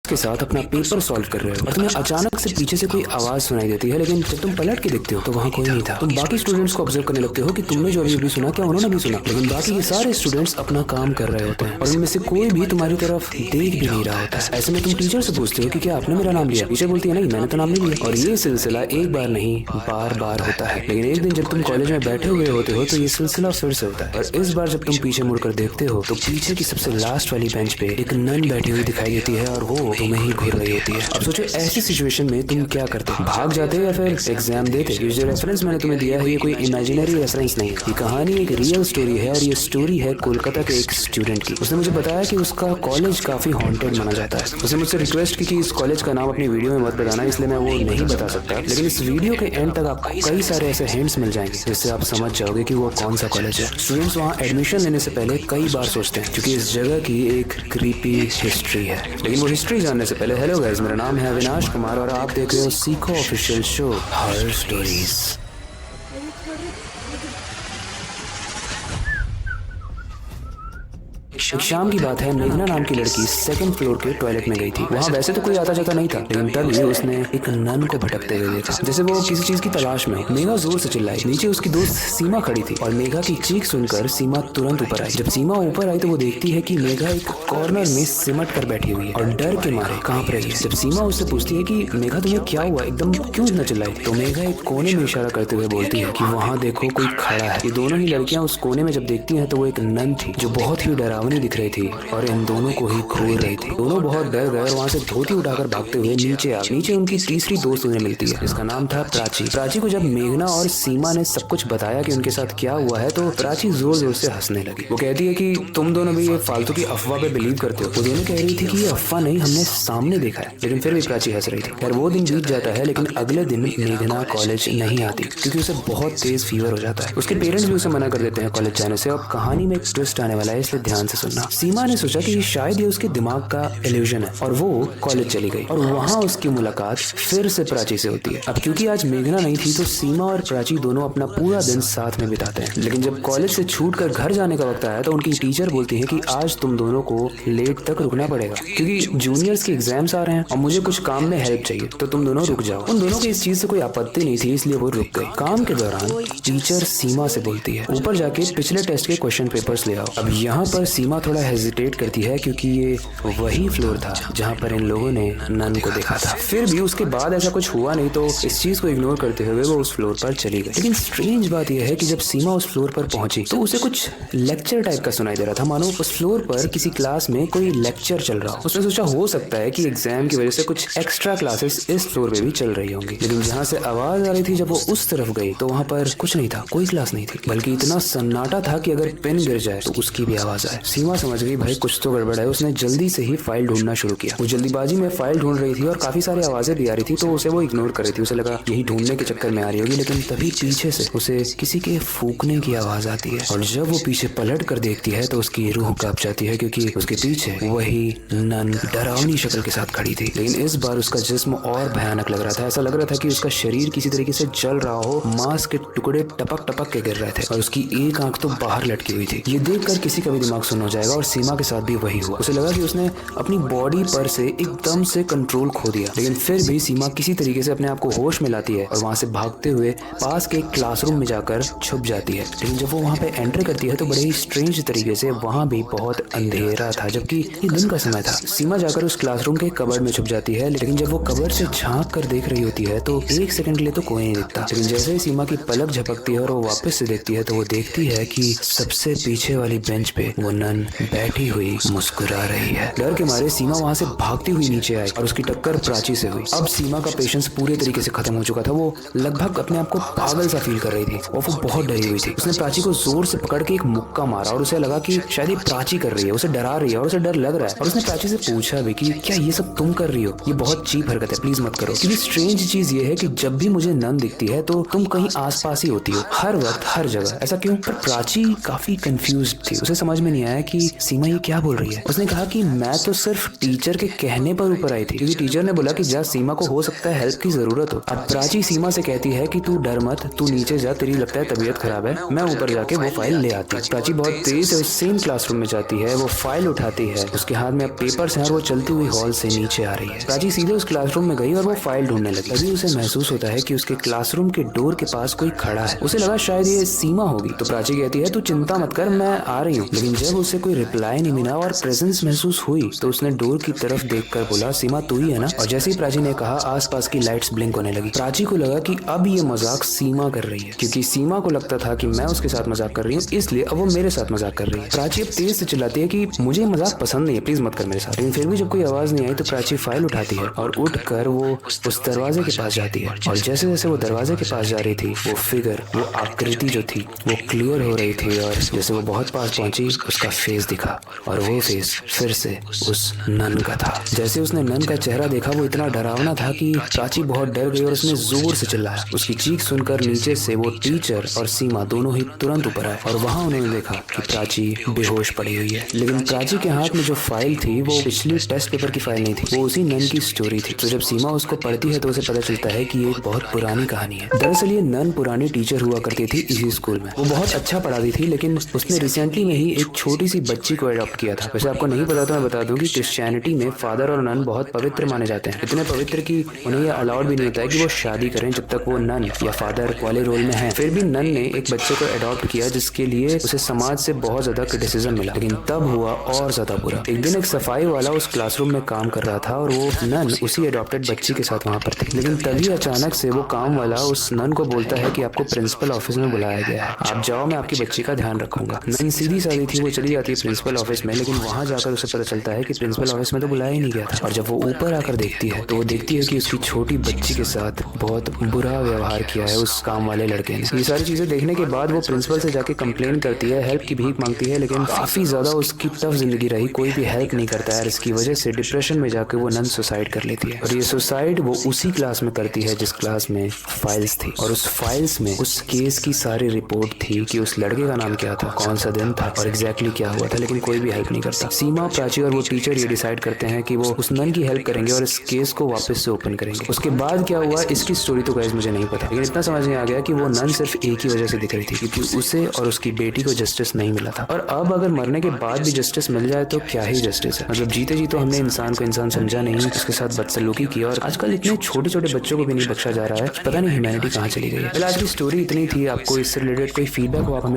के साथ अपना पेपर सॉल्व कर रहे हो और तुम्हें अचानक से पीछे से कोई आवाज सुनाई देती है, लेकिन जब तुम पलट के देखते हो तो वहाँ कोई नहीं था। तुम बाकी स्टूडेंट्स को ऑब्जर्व करने लगते हो कि तुमने जो अभी सुना क्या उन्होंने भी सुना, लेकिन बाकी के सारे स्टूडेंट्स अपना काम कर रहे होते हैं और उनमें से कोई भी तुम्हारी तरफ देख भी नहीं रहा होता है। ऐसे में तुम टीचर से पूछते हो कि क्या आपने मेरा नाम लिया? टीचर बोलती है नहीं, मैंने तो नाम नहीं लिया। और ये सिलसिला एक बार नहीं बार बार होता है, लेकिन एक दिन जब तुम कॉलेज में बैठे हुए होते हो तो ये सिलसिला फिर से होता है। और इस बार जब तुम पीछे मुड़कर देखते हो तो पीछे की सबसे लास्ट वाली बेंच पे एक नन बैठी हुई दिखाई देती है और वो तुम्हें ही घूर रही होती है। अब सोचो ऐसी सिचुएशन में तुम क्या करते? भाग जाते या फिर एग्जाम देते? ये जो रेफरेंस मैंने तुम्हें दिया है ये कोई इमेजिनरी रेफरेंस नहीं है, ये कहानी एक रियल स्टोरी है और ये स्टोरी है कोलकाता के एक स्टूडेंट की। उसने मुझे बताया कि उसका कॉलेज काफी हॉन्टेड माना जाता है। उसने मुझसे रिक्वेस्ट की कि इस कॉलेज का नाम अपनी वीडियो में मत बताना, इसलिए मैं वो नहीं बता सकता, लेकिन इस वीडियो के एंड तक आपको कई सारे ऐसे हिंट्स मिल जाएंगे जिससे आप समझ जाओगे कि वो कौन सा कॉलेज है। स्टूडेंट्स वहाँ एडमिशन लेने से पहले कई बार सोचते हैं क्योंकि इस जगह की एक क्रीपी हिस्ट्री है। लेकिन वो हिस्ट्री जानने से पहले हेलो गाइस, मेरा नाम है अविनाश कुमार और आप देख रहे हो सीखो ऑफिशियल शो हॉरर स्टोरीज। एक शाम की बात है, मेघना नाम की लड़की सेकंड फ्लोर के टॉयलेट में गई थी। वहाँ वैसे तो कोई आता जाता नहीं था, लेकिन तभी उसने एक नन को भटकते हुए देखा, जैसे वो किसी चीज की तलाश में हो। मेघा जोर से चिल्लाई। नीचे उसकी दोस्त सीमा खड़ी थी और मेघा की चीख सुनकर सीमा तुरंत ऊपर आई। जब सीमा ऊपर आई तो वो देखती है कि मेघा एक कॉर्नर में सिमट कर बैठी हुई है और डर के मारे कांप रही है। जब सीमा उससे पूछती है कि मेघा तुम्हें क्या हुआ, एकदम क्यों इतना चिल्लाई, तो मेघा एक कोने में इशारा करते हुए बोलती है कि वहाँ देखो कोई खड़ा है। ये दोनों ही लड़कियां उस कोने में जब देखती हैं तो वो एक नन थी जो बहुत ही डरावनी दिख रही थी और इन दोनों को ही घूर रही थी। दोनों बहुत डर गए और वहाँ से धोती उठाकर भागते हुए नीचे आ। नीचे उनकी तीसरी दोस्त उन्हें मिलती है जिसका नाम था प्राची। प्राची को जब मेघना और सीमा ने सब कुछ बताया कि उनके साथ क्या हुआ है तो प्राची जोर जोर से हंसने लगी। वो कहती है कि तुम दोनों भी ये फालतू की अफवाह पे बिलीव करते हो। वो दोनों कह रही थी कि ये अफवाह नहीं, हमने सामने देखा है, लेकिन फिर भी प्राची हंस रही थी। खैर वो दिन बीत जाता है, लेकिन अगले दिन मेघना कॉलेज नहीं आती क्योंकि उसे बहुत तेज फीवर हो जाता है। उसके पेरेंट्स भी उसे मना कर देते हैं कॉलेज जाने से। अब कहानी में एक ट्विस्ट आने वाला है, इसलिए ध्यान से सुनना। सीमा ने सोचा कि शायद ये उसके दिमाग का इल्यूजन है और वो कॉलेज चली गई और वहाँ उसकी मुलाकात फिर से प्राची से होती है। अब क्योंकि आज मेघना नहीं थी तो सीमा और प्राची दोनों अपना पूरा दिन साथ में बिताते हैं। लेकिन जब कॉलेज से छूट कर घर जाने का वक्त आया तो उनकी टीचर बोलती है कि आज तुम दोनों को लेट तक रुकना पड़ेगा क्योंकि जूनियर्स के एग्जाम्स आ रहे हैं और मुझे कुछ काम में हेल्प चाहिए, तो तुम दोनों रुक जाओ। उन दोनों को इस चीज से कोई आपत्ति नहीं थी, इसलिए वो रुक गई। काम के दौरान टीचर सीमा से बोलती है ऊपर जाके पिछले टेस्ट के क्वेश्चन पेपर्स ले आओ। अब यहाँ पर सीमा थोड़ा हेजिटेट करती है क्योंकि ये वही फ्लोर था जहाँ पर इन लोगों ने नन को देखा था। फिर भी उसके बाद ऐसा कुछ हुआ नहीं तो इस चीज को इग्नोर करते हुए वो उस फ्लोर पर चली गई। लेकिन स्ट्रेंज बात यह है कि जब सीमा उस फ्लोर पर पहुंची तो उसे कुछ लेक्चर टाइप का सुनाई दे रहा था, मानो उस फ्लोर पर किसी क्लास में कोई लेक्चर चल रहा हो। उसने सोचा हो सकता है कि एग्जाम की वजह से कुछ एक्स्ट्रा क्लासेस इस फ्लोर पे भी चल रही होंगी। लेकिन जहाँ से आवाज आ रही थी जब वो उस तरफ गई तो वहाँ पर कुछ नहीं था, कोई क्लास नहीं थी, बल्कि इतना सन्नाटा था कि अगर पेन गिर जाए तो उसकी भी आवाज आए। सीमा समझ गई भाई कुछ तो गड़बड़ है। उसने जल्दी से ही फाइल ढूंढना शुरू किया। वो जल्दीबाजी में फाइल ढूंढ रही थी और काफी सारी आवाजें भी आ रही थी तो उसे वो इग्नोर कर रही थी। उसे लगा यही ढूंढने के चक्कर में आ रही होगी, लेकिन तभी पीछे से उसे किसी के फूकने की आवाज आती है और जब वो पीछे पलट कर देखती है तो उसकी रूह कांप जाती है क्योंकि उसके पीछे वही नन डरावनी शक्ल के साथ खड़ी थी। लेकिन इस बार उसका जिस्म और भयानक लग रहा था। ऐसा लग रहा था कि उसका शरीर किसी तरीके से जल रहा हो, मांस के टुकड़े टपक टपक के गिर रहे थे और उसकी एक आंख तो बाहर लटकी हुई थी। ये देखकर किसी का भी दिमाग सुन्न हो जाएगा और सीमा के साथ भी वही हुआ। उसे लगा कि उसने अपनी बॉडी पर से एकदम से कंट्रोल खो दिया, लेकिन फिर भी सीमा किसी तरीके से अपने आप को होश में लाती है और वहां से भागते हुए पास के क्लासरूम में जाकर छुप जाती है। लेकिन जब वो वहां पे एंटर करती है तो बड़े ही स्ट्रेंज तरीके से वहां भी बहुत अंधेरा था, जबकि ये दिन का समय था। सीमा जाकर उस क्लासरूम के कबर्ड में छुप जाती है, लेकिन जब वो कबर्ड से झांक कर देख रही होती है तो एक सेकंड के लिए तो कोई नहीं दिखता। लेकिन जैसे ही सीमा की पलक झपकती है और वो वापस से देखती है तो वो देखती है कि सबसे पीछे वाली बेंच पे वो नन बैठी हुई मुस्कुरा रही है। डर के मारे सीमा वहां से भागती हुई नीचे आई और उसकी टक्कर प्राची से हुई। अब सीमा का पेशेंस पूरे तरीके से खत्म हो चुका था। वो लगभग अपने आप को पागल सा फील कर रही थी और वो बहुत डरी हुई थी। उसने प्राची को जोर से पकड़ के एक मुक्का मारा और उसे लगा कि शायद ये प्राची कर रही है, उसे डरा रही है और उसे डर लग रहा है। और उसने प्राची से पूछा भी कि क्या ये सब तुम कर रही हो? ये बहुत चीप हरकत है, प्लीज मत करो। क्योंकि स्ट्रेंज चीज ये है कि जब भी मुझे नन दिखती है तो तुम कहीं आसपास ही होती हो, हर वक्त हर जगह। ऐसा क्यों? पर प्राची काफी कंफ्यूज्ड थी। उसे समझ में नहीं आया कि कि सीमा ये क्या बोल रही है। उसने कहा कि मैं तो सिर्फ टीचर के कहने पर ऊपर आई थी, क्योंकि टीचर ने बोला कि जा, सीमा को हो सकता है हेल्प की जरूरत हो। अब प्राची सीमा से कहती है कि तू डर मत, तू नीचे जा, तेरी लगता है तबीयत खराब है, मैं ऊपर जाके वो फाइल ले आती। प्राची बहुत तेज से उस सेम क्लासरूम में जाती है, वो फाइल उठाती है, उसके हाथ में पेपर्स हैं और वो चलती हुई हॉल से नीचे आ रही है। प्राची सीधे उस क्लासरूम में गई और वो फाइल ढूंढने लगी। तभी उसे महसूस होता है कि उसके क्लासरूम के डोर के पास कोई खड़ा है। उसे लगा शायद ये सीमा होगी, तो प्राची कहती है तू चिंता मत कर, मैं आ रही हूँ। लेकिन जब उसे कोई रिप्लाई नहीं मिला और प्रेजेंस महसूस हुई तो उसने डोर की तरफ देखकर बोला, सीमा तू ही है ना? और जैसे ही प्राची ने कहा, आसपास की लाइट्स ब्लिंक होने लगी। प्राची को लगा कि अब ये मजाक सीमा कर रही है, क्योंकि सीमा को लगता था कि मैं उसके साथ मजाक कर रही हूँ, इसलिए अब वो मेरे साथ मजाक कर रही है। प्राची अब तेज से चिल्लाती है कि मुझे मजाक पसंद नहीं है, प्लीज मत कर मेरे साथ। लेकिन फिर भी जब कोई आवाज नहीं आई तो प्राची फाइल उठाती है और उठकर वो उस दरवाजे के पास जाती है। और जैसे जैसे वो दरवाजे के पास जा रही थी, वो फिगर, वो आकृति जो थी वो क्लियर हो रही थी। और जैसे वो बहुत पास पहुंची, उसका फेस दिखा और वो फेस फिर से उस नन का था। जैसे उसने नन का चेहरा देखा, वो इतना डरावना था कि प्राची बहुत डर गई और उसने जोर से चिल्लाया। उसकी चीख सुनकर नीचे से वो टीचर और सीमा दोनों ही तुरंत ऊपर आए और वहां उन्होंने देखा कि प्राची बेहोश पड़ी हुई है। लेकिन प्राची के हाथ में जो फाइल थी वो पिछली टेस्ट पेपर की फाइल नहीं थी, वो उसी नन की स्टोरी थी। तो जब सीमा उसको पढ़ती है तो उसे पता चलता है कि ये एक बहुत पुरानी कहानी है। दरअसल ये नन पुरानी टीचर हुआ करती थी इसी स्कूल में। वो बहुत अच्छा पढ़ाती थी, लेकिन उसने रिसेंटली में ही एक छोटी सी बच्ची को अडॉप्ट किया था। वैसे आपको नहीं पता तो मैं बता दूं कि क्रिश्चियनिटी में फादर और नन बहुत पवित्र माने जाते हैं, इतने पवित्र कि उन्हें यह अलाउड भी नहीं होता है कि वो शादी करें जब तक वो नन या फादर वाले रोल में हैं। फिर भी नन ने एक बच्चे को अडॉप्ट किया, जिसके लिए उसे समाज से बहुत ज्यादा क्रिटिसिज्म मिला। लेकिन तब हुआ और ज्यादा बुरा। एक दिन एक सफाई वाला उस क्लासरूम में काम कर रहा था और वो नन उसी अडॉप्टेड बच्ची के साथ वहां पर थी। लेकिन तभी अचानक से वो काम वाला उस नन को बोलता है कि आपको प्रिंसिपल ऑफिस में बुलाया गया है, आप जाओ, मैं आपकी बच्ची का ध्यान रखूंगा। नन सीधी सादी थी, वो चली जाती है प्रिंसिपल ऑफिस में, लेकिन वहां जाकर उसे पता चलता है कि प्रिंसिपल ऑफिस में तो बुलाया ही नहीं गया था। और जब वो ऊपर आकर देखती है तो वो देखती है कि उसकी छोटी बच्ची के साथ बहुत बुरा व्यवहार किया है उस काम वाले लड़के ने। ये सारी चीजें देखने के बाद वो प्रिंसिपल से जाके कंप्लेन करती है, हेल्प की भीख मांगती है, लेकिन काफी ज्यादा उसकी टफ जिंदगी रही, कोई भी हेल्प नहीं करता है। इसकी वजह से डिप्रेशन में जाकर वो नन सुसाइड कर लेती है। और ये सुसाइड वो उसी क्लास में करती है जिस क्लास में फाइल्स थी। और उस फाइल्स में उस केस की सारी रिपोर्ट थी कि उस लड़के का नाम क्या था, कौन सा दिन था और एग्जैक्टली क्या हुआ था, लेकिन कोई भी हेल्प नहीं करता। सीमा, प्राची और वो टीचर ये डिसाइड करते हैं कि वो उस नन की हेल्प करेंगे और इस केस को वापस से ओपन करेंगे। उसके बाद क्या हुआ इसकी स्टोरी तो गाइस मुझे नहीं पता, लेकिन इतना समझ में आ गया कि वो नन सिर्फ एक ही वजह से दिख रही थी, क्योंकि उसे और उसकी बेटी को जस्टिस नहीं मिला था। और अब अगर मरने के बाद भी जस्टिस मिल जाए तो क्या ही जस्टिस है। मतलब जीते जी तो हमने इंसान को इंसान समझा नहीं, उसके साथ बदसलूकी की, और आजकल इतने छोटे छोटे बच्चों को भी नहीं बख्शा जा रहा है। पता नहीं ह्यूमैनिटी कहाँ चली गई है। आज की स्टोरी इतनी थी। आपको इससे रिलेटेड कोई फीडबैक हो आप